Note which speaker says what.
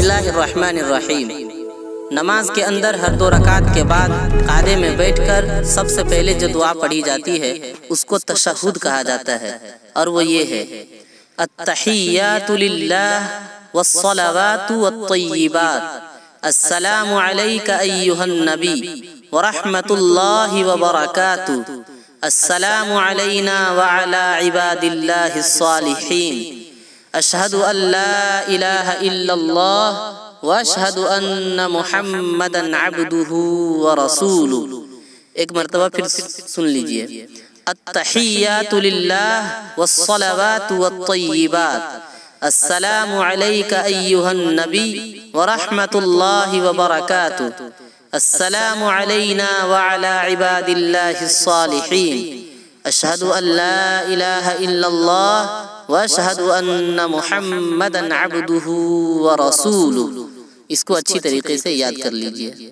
Speaker 1: اللہ الرحمن الرحیم۔ نماز کے اندر ہر 2 رکعت کے بعد قاعدے میں بیٹھ کر سب سے پہلے جو دعا پڑھی جاتی ہے اس کو تشہد کہا جاتا ہے، اور وہ یہ ہے: التحیات للہ والصلوات والطیبات، السلام علیک ایہا النبی ورحمۃ اللہ وبرکاتہ، السلام علینا وعلی عباد اللہ الصالحین، اشہد ان لا الہ الا اللہ واشہد ان محمدا عبدہ ورسولہ۔ ایک مرتبہ پھر سن لیجئے: التحیات للہ والصلوات والطیبات، السلام علیک ایہا النبی ورحمۃ اللہ وبرکاتہ، السلام علینا وعلی عباد اللہ الصالحین، اشہد ان لا الہ الا اللہ واشہد ان محمدا عبدہ ورسولہ۔ اس کو اچھی طریقے سے یاد کر لیجئے۔